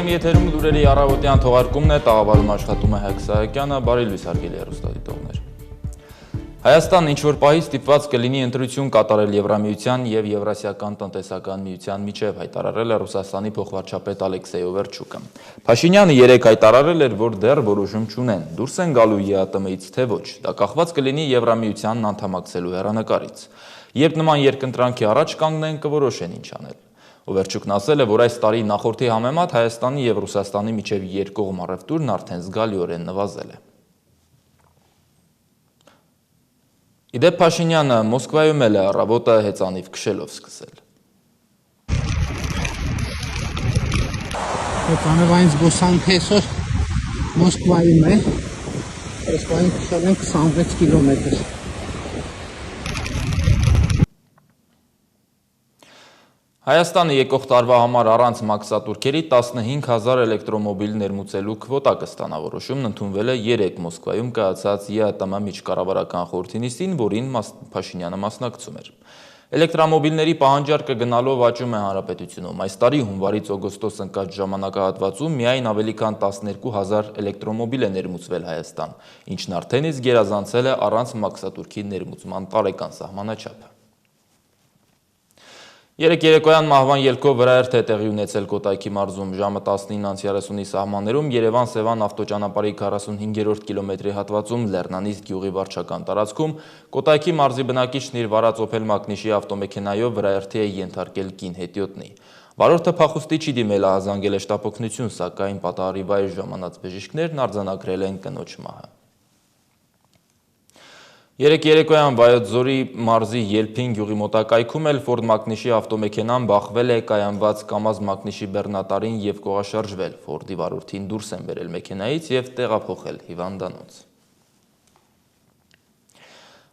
Հայ եթերում լուրերի առավոտյան թողարկումն է, տաղավարում աշխատում է Հայկ Սահակյանը, բարի լույս հարգելի հեռուստադիտողներ։ Հայաստանն ինչ-որ պահի ստիպված կլինի ընտրություն կատարել Եվրամիության և Եվրասիական տնտեսական միության միջև, հայտարարել է Ռուսաստանի փոխվարչապետ Ալեքսեյ Օվերչուկը։ Փաշինյանը երեկ հայտարարել էր, որ դեռ որոշում չունեն, դուրս են գալու ԵԱՏՄ-ից թե ոչ, դա կախված կլինի Եվրամիությանն անդամակցելու հեռանկարից։ Երբ նման երկընտրանքի առաջ կանգնեն, կորոշեն ինչ անել։ Օվերչուկն ասել է, որ այս տարի նախորդի համեմատ Հայաստանի և Ռուսաստանի միջև երկկողմ առևտուրն արդեն զգալիորեն նվազել է։ Իդեպ Փաշինյանը Մոսկվայում էլ է առավոտը հեծանիվ քշելով սկսել։ Հեծանիվային զբոսանք այսօր Մոսկվայում է, Մոսկվայում քշել են 26 կիլոմետր։ Հայաստանը եկող տարվա համար առանց մաքսատուրքերի 15,000 էլեկտրոմոբիլ ներմուծելու քվոտա կստանա, որոշումն ընդունվել է երեկ Մոսկվայում կայացած ԵԱՏՄ միջկառավարական խորհրդի նիստին, որին Փաշինյանը մասնակցում էր։ Էլեկտրոմոբիլների պահանջարկը գնալով աճում է հանրապետությունում։ Այս տարի հունվարից օգոստոս ընկած ժամանակահատվածում միայն ավելի քան 12,000 էլեկտրոմոբիլ է ներմուծվել Հայաստան, ինչն արդեն իսկ գերազանցել է առանց մաքսատուրքի ներմուծման տարեկան սահմանաչափը։ Երեկ երեկոյան մահվան ելքով վրայերթ է տեղի ունեցել Կոտայքի մարզում, ժամը 19:30-ի սահմաններում Երևան-Սևան ավտոճանապարհի 45-րդ կիլոմետրի հատվածում Լեռնանիստ գյուղի վարչական տարածքում Կոտայքի մարզի բնակիչն իր վարած Օփել Մակնիշի ավտոմեքենայով վրայերթի է ենթարկել կին հետիոտնի։ Վարորդը փախուստի չի դիմել, ահազանգել է շտապօգնություն, սակայն պատահարի վայր ժամանած բժիշկներն արձանագրել են կնոջ մահը։ Երեկ երեկոյան Վայոց ձորի մարզի Ելփին գյուղի մոտակայքում էլ Ֆորդ Մակնիշի ավտոմեքենան բախվել է կայանված Կամազ Մակնիշի բեռնատարին և կողաշարժվել։ Ֆորդի վարորդին դուրս են բերել մեքենայից և տեղափոխել հիվանդանոց։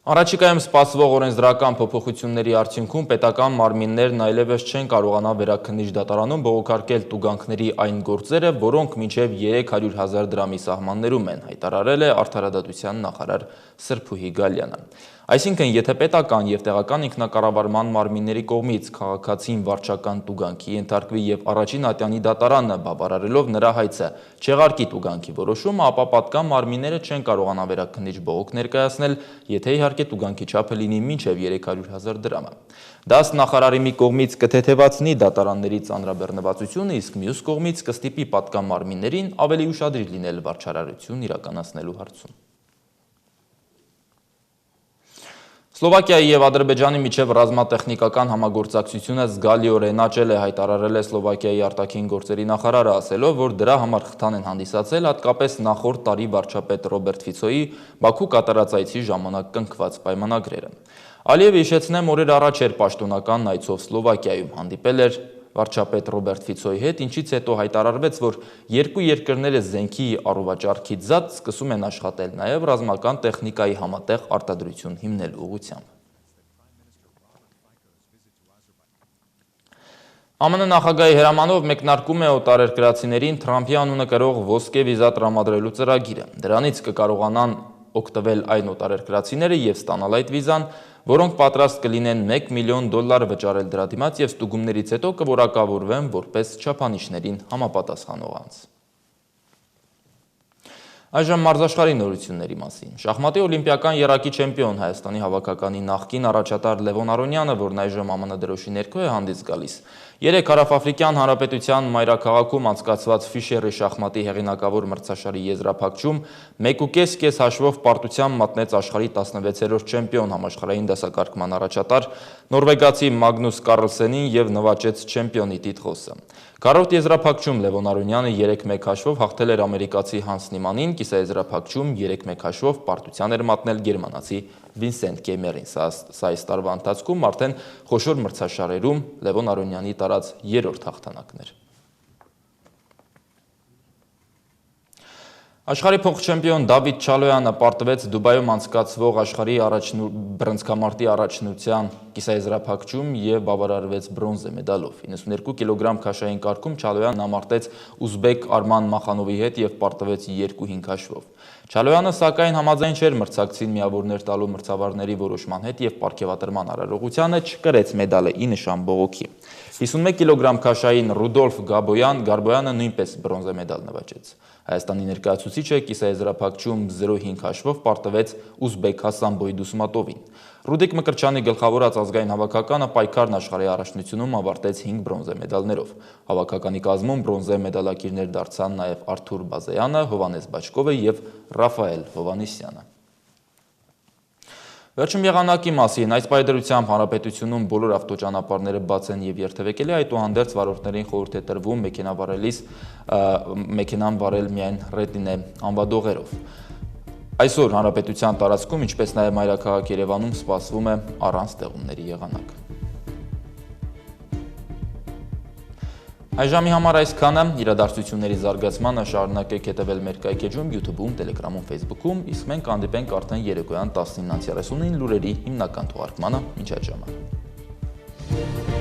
Առաջիկայում սպասվող օրենսդրական փոփոխությունների արդյունքում պետական մարմիններն այլևս չեն կարողանա Վերաքննիչ դատարանում բողոքարկել տուգանքների այն գործերը, որոնք մինչև 300,000 դրամի սահմաններում են, հայտարարել է Արդարադատության նախարար Սրփուհի Գալյանը։ Այսինքն, եթե պետական և տեղական ինքնակառավարման մարմինների կողմից քաղաքացին վարչական տուգանքի ենթարկվի և առաջին ատյանի դատարանը բավարարելով նրա հայցը չեղարկի տուգանքի որոշումը, ապա պատկան մարմինները չեն կարողանա վերաքննիչ բողոք ներկայացնել, եթե իհարկե տուգանքի չափը լինի մինչև 300,000 դրամը։ Դա ըստ նախարարի մի կողմից կթեթևացնի դատարանների ծանրաբեռնվածությունը, իսկ մյուս կողմից կստիպի պատկան մարմիններին ավելի ուշադիր լինել վարչարարություն իրականացնելու հարցում։ Սլովակիայի և Ադրբեջանի միջև ռազմատեխնիկական համագործակցությունը զգալիորեն աճել է, հայտարարել է Սլովակիայի արտաքին գործերի նախարարը, ասելով, որ դրա համար խթան են հանդիսացել հատկապես նախորդ տարի վարչապետ Ռոբերտ Ֆիցոյի Բաքու կատարած այցի ժամանակ կնքված պայմանագրերը։ Ալիևը հիշեցնեմ, օրեր առաջ էր պաշտոնական այցով Սլովակիայում, հանդիպել էր վարչապետ Ռոբերտ Ֆիցոյի հետ, ինչից հետո հայտարարվեց, որ երկու երկրները զենքի առուվաճառքից զատ սկսում են աշխատել նաև ռազմական տեխնիկայի համատեղ արտադրություն հիմնելու ուղղությամբ։ ԱՄՆ նախագահի հրամանով մեկնարկում է օտարերկրացիներին Թրամփի անունը կրող ոսկե վիզա տրամադրելու ծրագիրը։ Դրանից կկարողանան օգտվել այն օտարերկրացիները և ստանալ այդ վիզան, որոնք պատրաստ կլինեն $1 միլիոն վճարել դրա դիմաց և ստուգումներից հետո կորակավորվեն որպես չափանիշներին համապատասխանող անձ։ Այժմ մարզաշխարհի նորությունների մասին։ Շախմատի օլիմպիական եռակի չեմպիոն Հայաստանի հավաքականի նախկին առաջատար Լևոն Արոնյանը, որն այժմ ԱՄՆ դրոշի ներքո է հանդես գալիս, երեկ Հարավաֆրիկյան Հանրապետության մայրաքաղաքում անցկացված Ֆիշերի շախմատի հեղինակավոր մրցաշարի եզրափակչում 1.5 կես հաշվով պարտությամբ մատնեց աշխարհի 16-րդ չեմպիոն համաշխարհային դասակարգման առաջատար նորվեգացի Մագնուս Կարլսենին և նվաճեց չեմպիոնի տիտղոսը։ Քառորդ եզրափակչում Լևոն Արոնյանը 3-1 հաշվով հաղթել էր ամերիկացի Հանս Նիմանին, կիսաեզրափակչում 3-1 հաշվով պարտության էր մատնել գերմանացի Վինսենտ Կեմերին։ Սա այս տարվա ընթացքում արդեն խոշոր մրցաշարերում Լևոն Արոնյանի տարած երրորդ հաղթանակն էր։ Աշխարհի փոխչեմպիոն Դավիթ Չալոյանը պարտվեց Դուբայում անցկացվող աշխարհի բռնցքամարտի առաջնության կիսաեզրափակչում եւ բավարարվեց բրոնզե մեդալով։ 92 կիլոգրամ քաշային կարգում Չալոյանն ամարտեց ուզբեկ Արման Մախանովի հետ եւ պարտվեց 2-5 հաշվով։ Չալոյանը սակայն համաձայն չէր մրցակցին միավորներ տալու մրցավարների որոշման հետ եւ պարգևատրման արարողությանը չկրեց մեդալը ի նշան բողոքի։ 51 կիլոգրամ քաշային Ռուդոլֆ Գարբոյանը նույնպես բրոնզե մեդալ նվաճեց։ Հայաստանի ներկայացուցիչը կիսաեզրափակչում 0-5 հաշվով պարտվեց ուզբեկ Հասան Բոյդուսմատովին։ Ռուդիկ Մկրտչյանի գլխավորած ազգային հավաքականը պայքարն աշխարհի առաջնությունում ավարտեց 5 բրոնզե մեդալներով։ Հավաքականի կազմում բրոնզե մեդալակիրներ դարձան նաև Արթուր Բազեյանը, Հովանես Բաչկովը եւ Ռաֆայել Հովանեսյանը։ Վերջում եղանակի մասին, այս պայդրությամբ հանրապետությունում բոլոր ավտոճանապարհները բաց են եւ երթևեկելի, այդուհանդերձ վարորդներին խորհուրդ է տրվում մեքենան վարել միայն ռետինե անվադողերով։ Այսօր հանրապետության տարածքում, ինչպես նաեւ մայրաքաղաք Երևանում սպասվում է առանց տեղումների եղանակ։ Այժմի համար այսքանը, իրադարձությունների զարգացմանը շարունակեք հետևել մեր կայքեջում, YouTube-ում, Telegram-ում, Facebook-ում, իսկ մենք հանդիպենք արդեն երեկոյան 19:39 լուրերի հիմնական թողարկմանը, մինչ այդ ժամանակ։